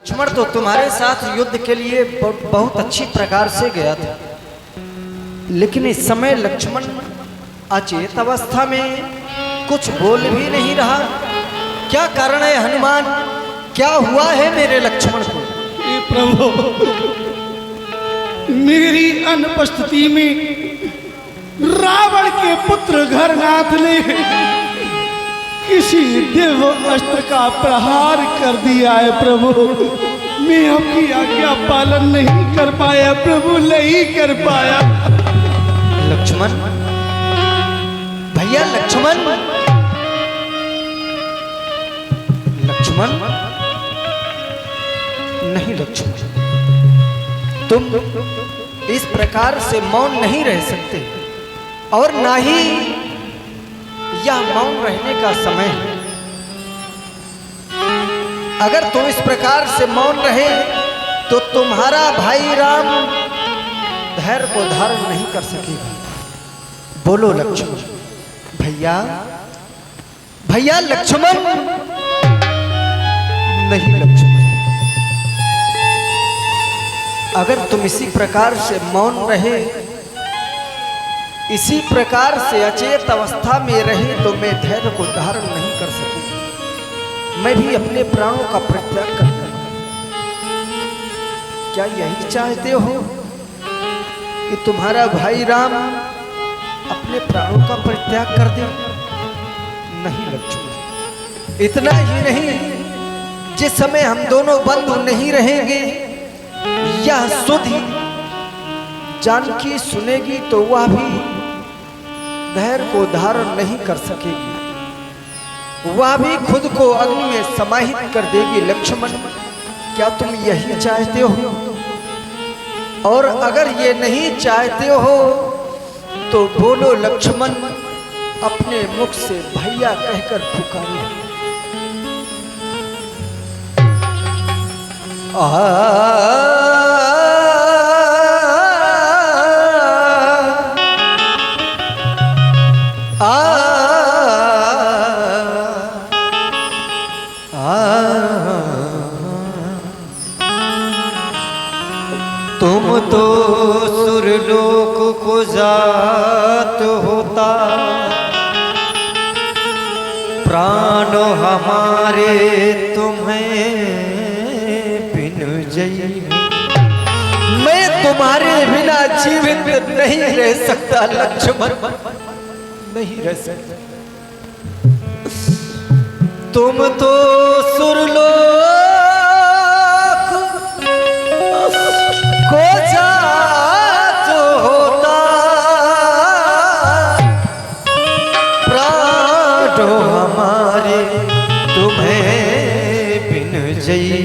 लक्ष्मण तो तुम्हारे साथ युद्ध के लिए बहुत अच्छी प्रकार से गया था, लेकिन इस समय लक्ष्मण अचेत अवस्था में कुछ बोल भी नहीं रहा। क्या कारण है हनुमान? क्या हुआ है मेरे लक्ष्मण को? प्रभु, मेरी अनुपस्थिति में रावण के पुत्र घरनाथ ने किसी दिव्य अस्त्र का प्रहार कर दिया है प्रभु। मैं आपकी आज्ञा पालन नहीं कर पाया प्रभु, नहीं कर पाया। लक्ष्मण भैया, लक्ष्मण लक्ष्मण नहीं, लक्ष्मण तुम इस प्रकार से मौन नहीं रह सकते, और ना ही यह मौन रहने का समय है। अगर तुम इस प्रकार से मौन रहे तो तुम्हारा भाई राम धैर्य को धारण नहीं कर सकेगा। बोलो लक्ष्मण। भैया भैया, लक्ष्मण नहीं, लक्ष्मण अगर तुम इसी प्रकार से मौन रहे, इसी प्रकार से अचेत अवस्था में रहे, तो मैं धैर्य को धारण नहीं कर सकूंगा। मैं भी अपने प्राणों का परित्याग कर दूंगा। क्या यही चाहते हो कि तुम्हारा भाई राम अपने प्राणों का परित्याग कर दे? नहीं लक्ष्मण, इतना ही नहीं, जिस समय हम दोनों बंधु नहीं रहेंगे, यह सुधि जानकी सुनेगी तो वह भी धैर्य को धारण नहीं कर सकेगी, वह भी खुद को अग्नि में समाहित कर देगी। लक्ष्मण, क्या तुम यही चाहते हो? और अगर ये नहीं चाहते हो तो बोलो लक्ष्मण, अपने मुख से भैया कहकर पुकारो। तुम तो सुरलोक को जात होता, प्राण हमारे तुम्हें बिन जई। मैं तुम्हारे बिना जीवित नहीं रह सकता लक्ष्मण, नहीं रह सकता। तुम तो सुरलोक को जात होता, प्राण हमारे तुम्हें बिन जई।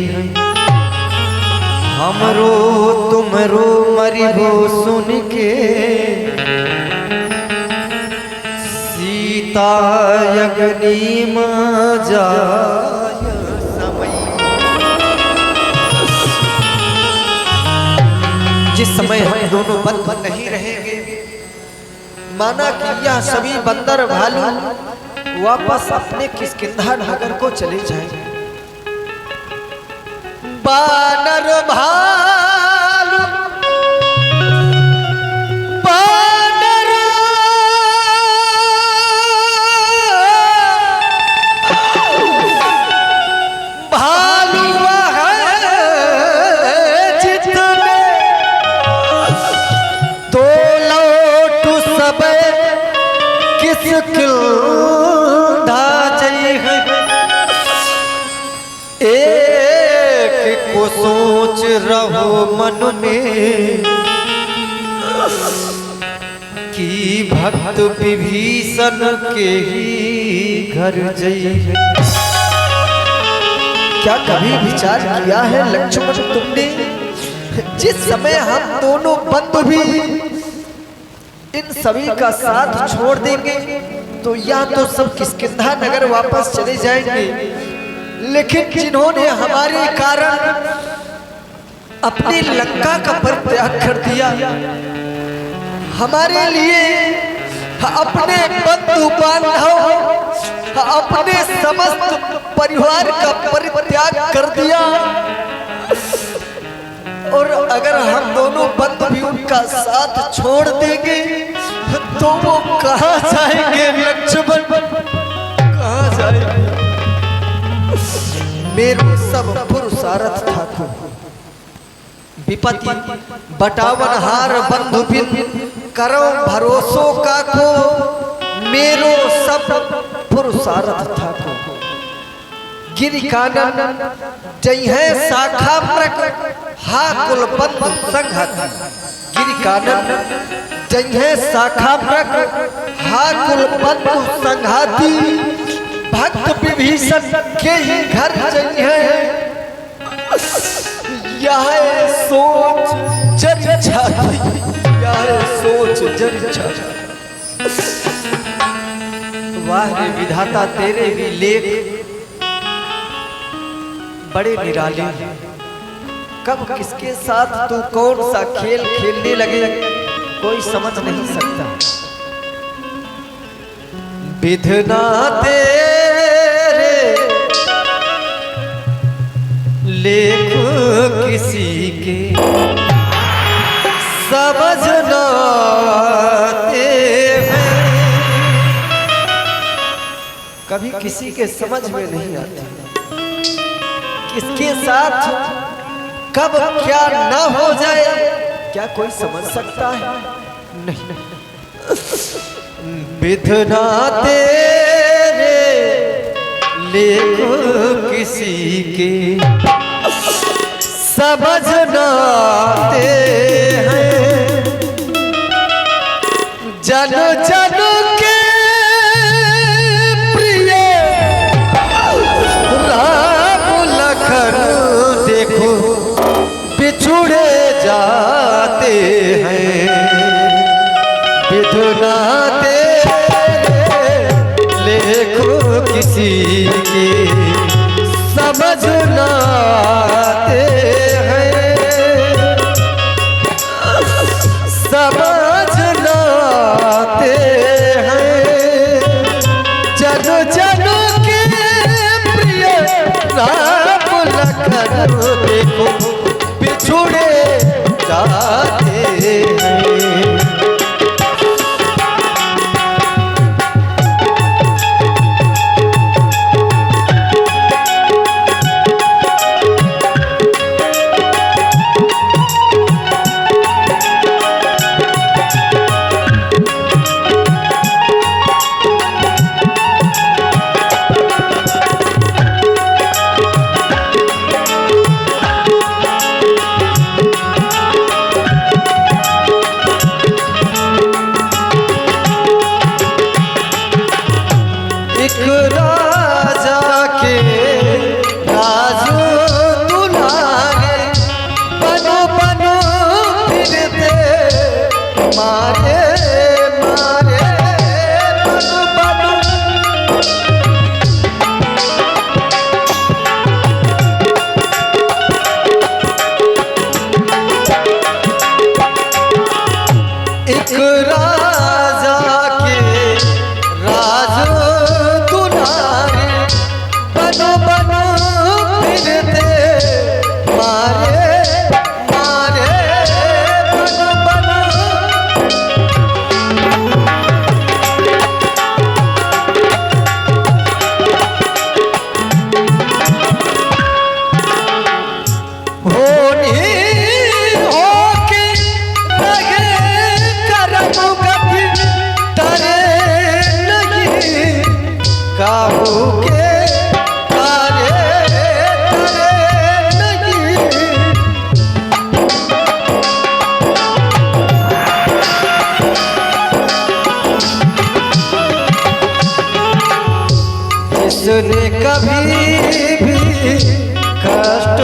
हमरो तुमरो मरिबो सुन के, सीता अग्नि में जाय समय। जिस समय हम दोनों बंद नहीं रहेंगे, माना कि यह सभी बंदर भालू वापस अपने किष्किंधा नगर को चले जाएंगे। बानर भालू बानर भालू जितने तो लौट सब किसकिंधा जई है। को सोच रहो मन में कि भक्त विभीषण के ही घर जई। क्या कभी विचार किया है लक्ष्मण तुमने, जिस समय हम दोनों बंधु भी इन सभी का साथ छोड़ देंगे तो या तो सब किष्किंधा नगर वापस चले जाएंगे, लेकिन जिन्होंने हमारे कारण अपनी लंका का परित्याग कर दिया, हमारे लिए अपने बंधु बांधव अपने समस्त परिवार का परित्याग कर दिया, छोड़ देंगे तो वो कहाँ जाएंगे लक्ष्मण, कहाँ जाएंगे। मेरो सब पुरुषार्थ ठाकुर विपत्ति बटावन हार बंधु बिन करो भरोसो का को, मेरो सब पुरुषार्थ ठाकुर गिरि कानन जय है शाखा प्रक हा कुल बंधु संघाती, गिरि कानन जय है शाखा प्रक हा कुल बंधु संघाती, भक्त विभीषण के ही घर जय है यह सोच जग छाती, यह सोच जग छाती। वाह रे विधाता तेरे भी लेख बड़े निराले, कब किसके साथ तू कौन सा खेल खेलने लगे कोई समझ नहीं सकता। विधना तेरे लेख किसी के समझना हैं, कभी किसी के समझ में नहीं आती, किसके साथ कब क्या ना हो जाए क्या कोई समझ सकता है, नहीं। विधना तेरे लेख किसी के समझना हैं, जन जन के प्रिय राम लखन देखो बिछुड़े जाते हैं, विधना तेरे लेखो किसी के समझना हैं, समझना हैं, जन जन के प्रिय राम लखन देखो बिछुड़े जाते हैं। जिसने कभी भी कष्ट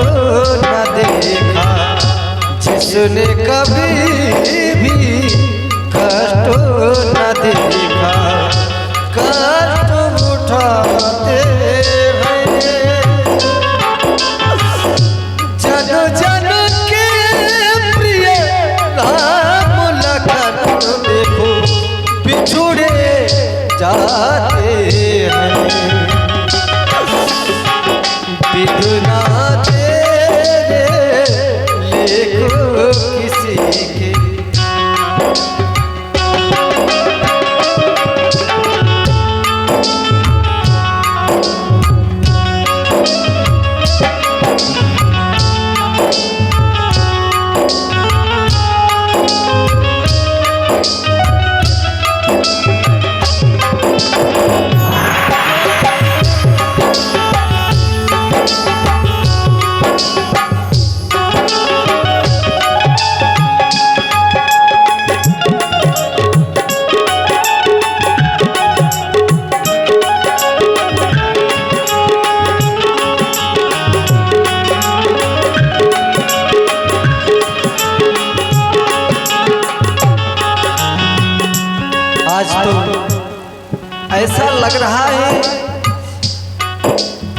न देखा, जिसने कभी भी कष्ट न देखा, कष्ट उठाते हैं जन जन के प्रिय राम लखन देखो बिछुड़े जाते हैं। विधना तेरे लेख किसी के ऐसा लग रहा है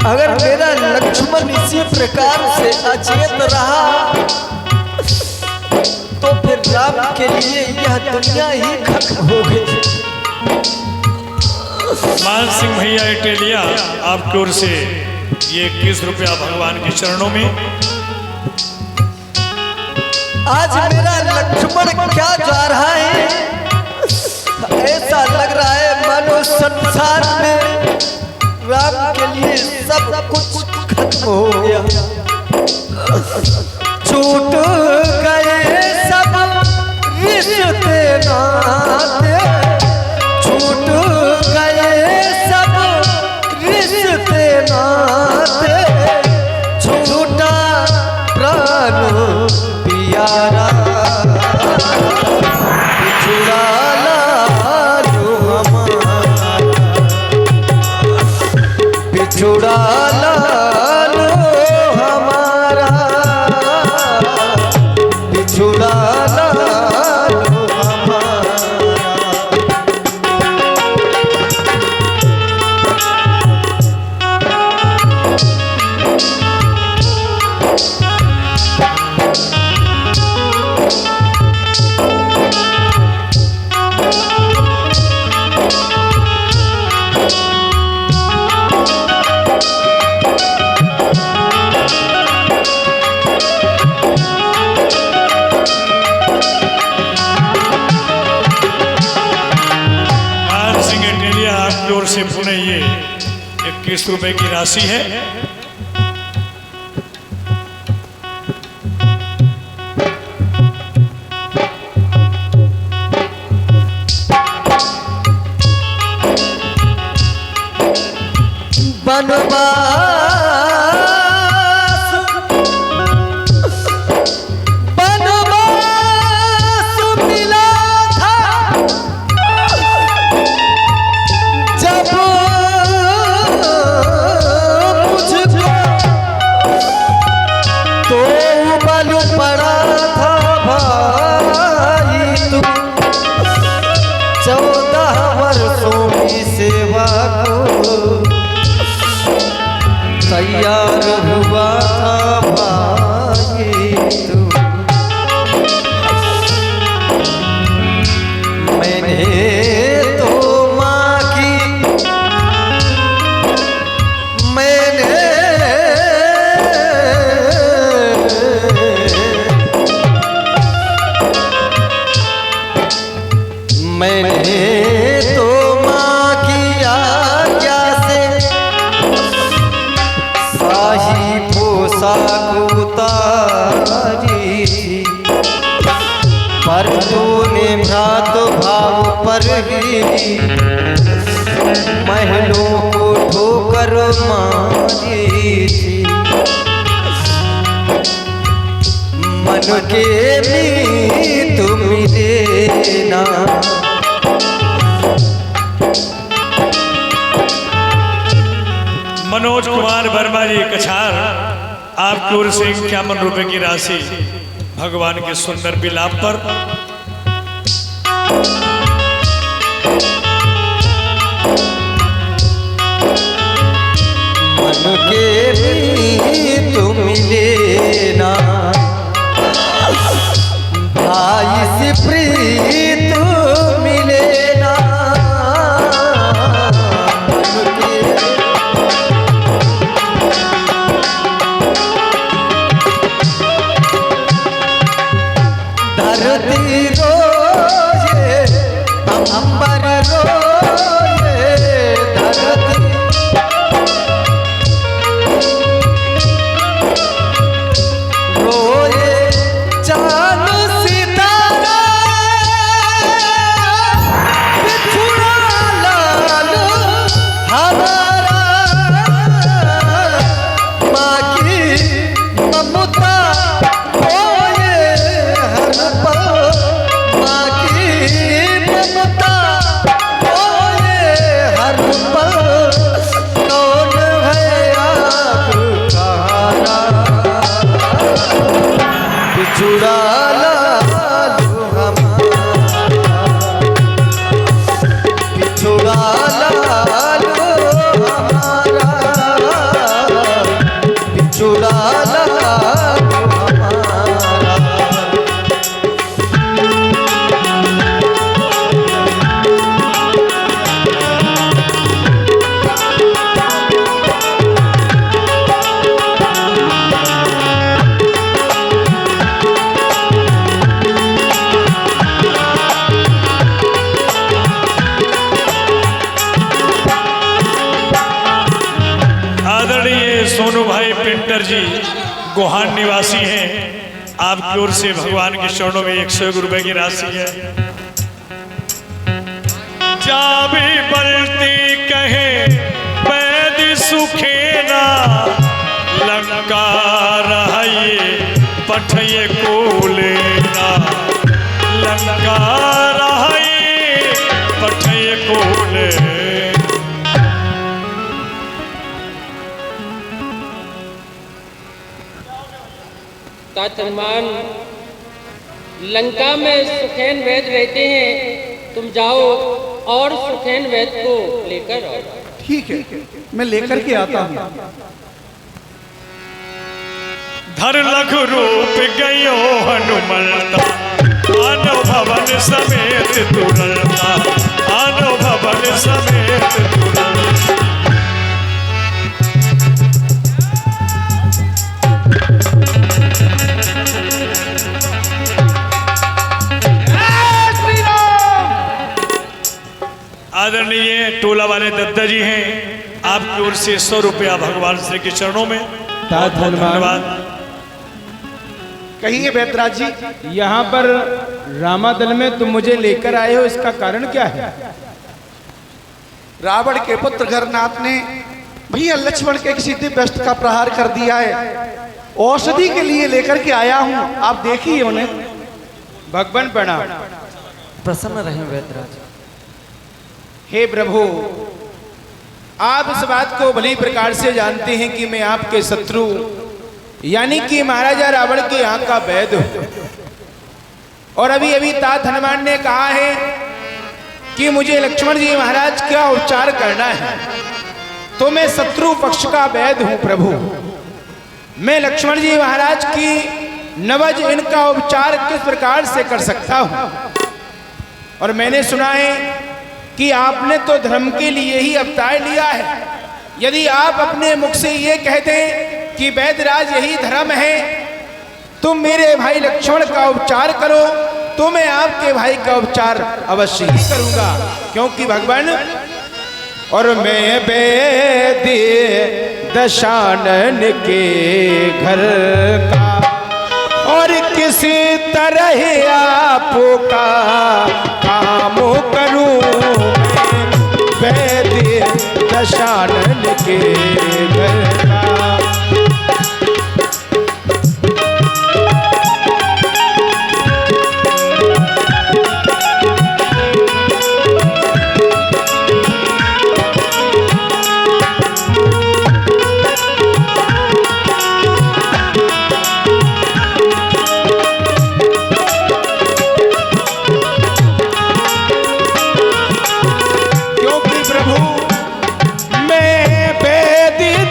अगर मेरा लक्ष्मण इसी प्रकार से अचेत रहा तो फिर राम के लिए यह दुनिया ही खत्म हो गई। मान सिंह भैया इटेलिया आपकी ओर से ये 21 रुपया भगवान के चरणों में। आज मेरा लक्ष्मण क्या जा रहा है, ऐसा लग रहा है मानो संसार में राम के लिए सब कुछ खत्म हो गया। छूट गए सब रिश्ते नाते, छूट गए सब रिश्ते नाते, छूटा प्राण प्यारा बिछुड़ा लालो हमारा, बिछुड़ा लालो हमारा, बिछुड़ा लालो हमारा। से पुणे ये 21 रुपए की राशि है। तैयार हुआ था भाई तू, मैंने तो माँ की, मैंने तो माँ की आज्ञा से शाही पोशाक उतारी थी, पर तूने भ्रात भाव पर ही महलों को ठोकर मारी थी। मन के मीत मिले ना, मनोज कुमार वर्मा जी कछार आपकी ओर से 51 रुपए की राशि भगवान के सुंदर विलाप पर। मन के भी तुम मिले ना, भाई से प्रीत मिले ना, धरती रोए अंबर रोए, धरती जी गोहान निवासी हैं, आपकी ओर से भगवान के चरणों में 101 रुपए की राशि है। जाबी बलती कहे पैद सुखेना, लंका रहिए पठिए को लेना, लंका रहिए पठिए को लेना। तात हनुमान, लंका में सुखेन वैद रहते हैं, तुम जाओ और सुखेन वैद को लेकर आओ। ठीक है, मैं लेकर के आता हूँ। धर लघु रूप गयो हनुमलता, आनो भवन समेत तुरलता, आनो भवन समेत तुरलता। आदरणीय टोला वाले दत्ता जी हैं, आपकी ओर से 100 रुपया भगवान श्री के चरणों में। धन्यवाद। कहिए बैतराज जी, यहाँ पर रामादल में तुम मुझे लेकर आए हो, इसका कारण क्या है? रावण के पुत्र घरनाथ ने भैया लक्ष्मण के किसी दिव्य अस्त्र का प्रहार कर दिया है, औषधि के लिए लेकर के आया हूँ, आप देखिए उन्हें। भगवान प्रणाम। प्रसन्न रहे वेदराज। हे प्रभु, आप इस बात को भली प्रकार से जानते हैं कि मैं आपके शत्रु यानी कि महाराजा रावण के यहाँ का वैद हूं, और अभी अभी तात हनुमान ने कहा है कि मुझे लक्ष्मण जी महाराज का उपचार करना है, तो मैं शत्रु पक्ष का वैद हूं प्रभु। मैं लक्ष्मण जी महाराज की नवज इनका उपचार किस प्रकार से कर सकता हूं? और मैंने सुना है कि आपने तो धर्म के लिए ही अवतार लिया है। यदि आप अपने मुख से ये कहते कि वैदराज यही धर्म है, तुम मेरे भाई लक्ष्मण का उपचार करो, तो मैं आपके भाई का उपचार अवश्य ही करूंगा, क्योंकि भगवान और मैं वैद्य दशानन के घर का और किसी तरह आपका काम करूं, वैद्य दशानन के घर का।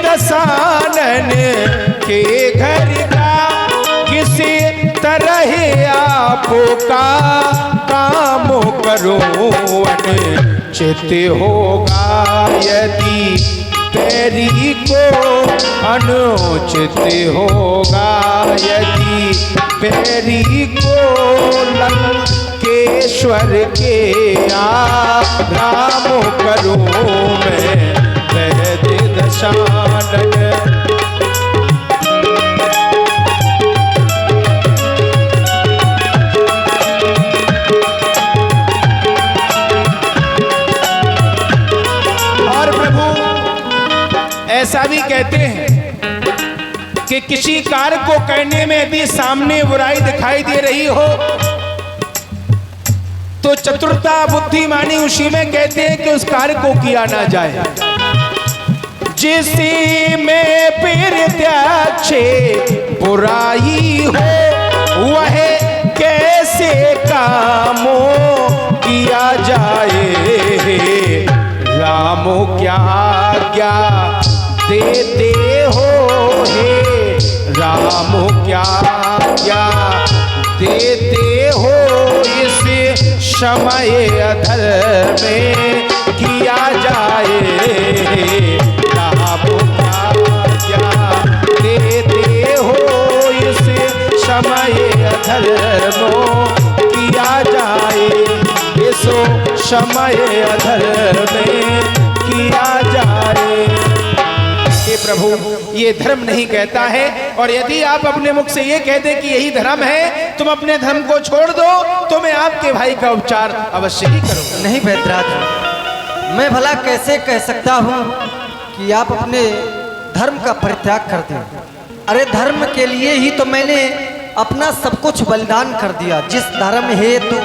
दशानन के घर का किसी तरह आपका काम करूं, चित होगा यदि पैरी को अनुचित होगा, यदि पैरी को लंकेश्वर के राम करूं मैं वैद्य दशानन। और प्रभु ऐसा भी कहते हैं कि किसी कार्य को करने में यदि सामने बुराई दिखाई दे रही हो तो चतुरता बुद्धिमानी उसी में कहते हैं कि उस कार्य को किया ना जाए। जिसी में प्रत्यक्ष बुराई हो वह कैसे कामों किया जाए, राम क्या क्या देते हो हे, राम क्या क्या देते हो इस समय अधर में किया जाए, राम क्या क्या देते हो इस समय अधर में किया जाए, इस समय अधर में किया जाए। हे प्रभु ये धर्म नहीं कहता है, और यदि आप अपने मुख से ये कह दे कि यही धर्म है, तुम अपने धर्म को छोड़ दो, तो मैं आपके भाई का उपचार अवश्य ही करूंगा। नहीं वैद्यराज, मैं भला कैसे कह सकता हूँ कि आप अपने धर्म का परित्याग कर दें। अरे धर्म के लिए ही तो मैंने अपना सब कुछ बलिदान कर दिया। जिस धर्म हेतु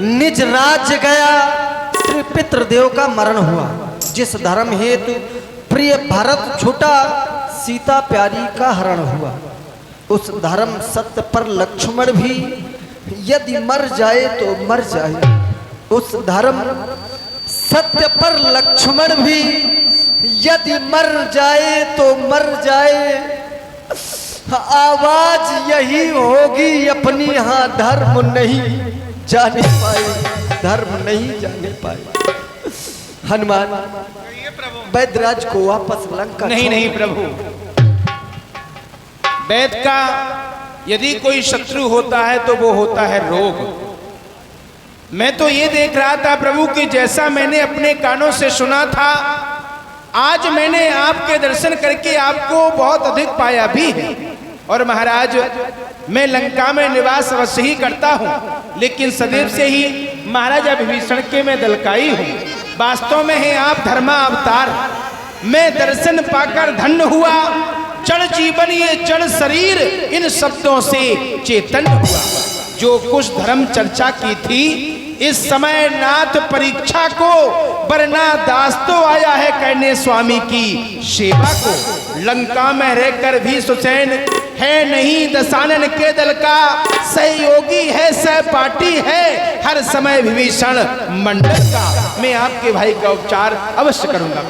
निज राज्य गया, पितृदेव का मरण हुआ। जिस धर्म हेतु प्रिय भारत छूटा, सीता प्यारी का हरण हुआ। उस धर्म सत्य पर लक्ष्मण भी यदि मर जाए तो मर जाए। उस धर्म सत्य पर लक्ष्मण भी यदि मर जाए तो मर जाए। आवाज यही होगी अपनी, हाँ धर्म नहीं जाने पाए, धर्म नहीं जाने पाए। हनुमान वैद्यराज को वापस लंका नहीं नहीं प्रभु, वैद्य का यदि कोई शत्रु होता है तो वो होता है रोग। मैं तो ये देख रहा था प्रभु कि जैसा मैंने अपने कानों से सुना था, आज मैंने आपके दर्शन करके आपको बहुत अधिक पाया भी है। और महाराज, मैं लंका में निवास अवश्य ही करता हूँ, लेकिन सदैव से ही महाराजा विभीषण के मैं दलकाई हूँ। वास्तव में है आप धर्मा अवतार। मैं दर्शन पाकर धन्य हुआ, जड़ जीवन ये जड़ शरीर इन शब्दों से चेतन हुआ। जो कुछ धर्म चर्चा की थी, इस समय नाथ परीक्षा को, वरना दास तो आया है करने स्वामी की सेवा को। लंका में रहकर भी सुसैन है नहीं दशानन के दल का, सहयोगी है सहपाठी है हर समय विभीषण मंडल का। मैं आपके भाई का उपचार अवश्य करूंगा।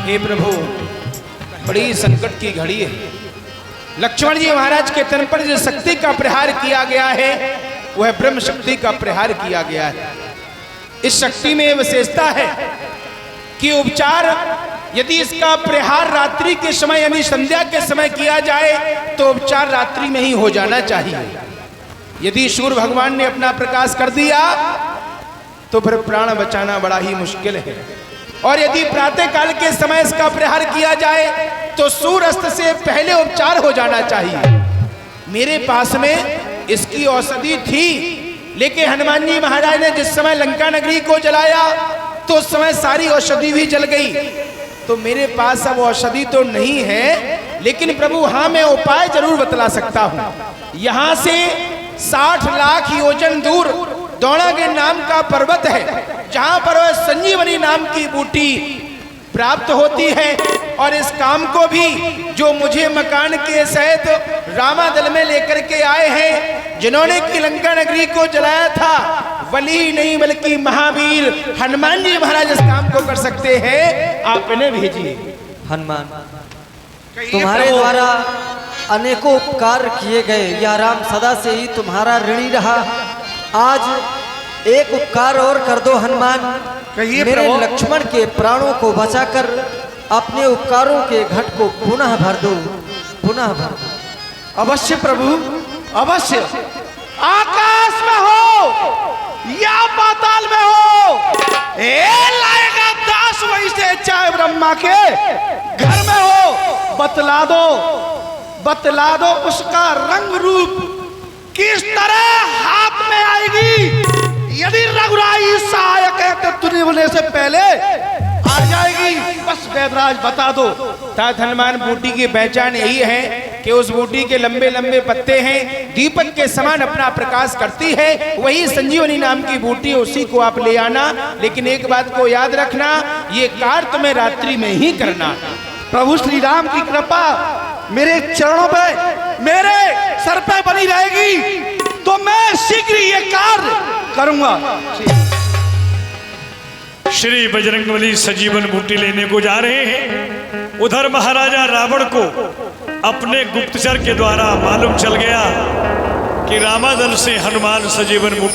हे प्रभु, बड़ी संकट की घड़ी है। लक्ष्मण जी महाराज के तन पर जो शक्ति का प्रहार किया गया है, वह ब्रह्म शक्ति का प्रहार किया गया है। इस शक्ति में विशेषता है कि उपचार यदि इसका प्रहार रात्रि के समय यानी संध्या के समय किया जाए तो उपचार रात्रि में ही हो जाना चाहिए। यदि सूर्य भगवान ने अपना प्रकाश कर दिया तो फिर प्राण बचाना बड़ा ही मुश्किल है। और यदि प्रातः काल के समय इसका प्रहार किया जाए तो सूर्यास्त से पहले उपचार हो जाना चाहिए। मेरे पास में इसकी औषधि थी, लेकिन हनुमान जी महाराज ने जिस समय लंका नगरी को जलाया तो उस समय सारी औषधि भी जल गई। तो मेरे पास अब औषधि तो नहीं है, लेकिन प्रभु हाँ मैं उपाय जरूर बतला सकता हूँ। यहाँ से 60 लाख योजन दूर दौड़ागिर नाम का पर्वत है, जहां पर वह संजीवनी नाम की बूटी प्राप्त होती है। और इस काम को भी जो मुझे मकान के सहित रामादल में लेकर के आए हैं, जिन्होंने की लंका नगरी को जलाया था, वली नहीं बल्कि महावीर हनुमान जी महाराज इस काम को कर सकते हैं। आप इन्हें भेजिए। हनुमान, तुम्हारे द्वारा अनेकों उपकार किए गए, यह राम सदा से ही तुम्हारा ऋणी रहा। आज एक उपकार और कर दो हनुमान, मेरे लक्ष्मण के प्राणों को बचाकर अपने उपकारों के घट को पुनः भर दो, पुनः भर दो। अवश्य प्रभु, अवश्य। आकाश में हो या पाताल में हो, लाएगा दास वहीं से, चाहे ब्रह्मा के घर में हो। बतला दो उसका रंग रूप किस तरह हाथ में आएगी। यदि रघुराई सहायक है तो तुरने से पहले आ जाएगी। बस वैद्यराज बता दो। तात हनुमान, बूटी की पहचान यही है कि उस बूटी के लंबे लंबे पत्ते हैं, दीपक के समान अपना प्रकाश करती है। वही संजीवनी नाम की बूटी, उसी को आप ले आना। लेकिन एक बात को याद रखना, ये कार्य तुम्हें रात्रि में ही करना। प्रभु श्री राम की कृपा मेरे चरणों पे, मेरे सर पे बनी रहेगी तो मैं शीघ्र ये कार्य करूंगा। श्री बजरंगबली सजीवन बूटी लेने को जा रहे हैं। उधर महाराजा रावण को अपने गुप्तचर के द्वारा मालूम चल गया कि रामादल से हनुमान सजीवन बूटी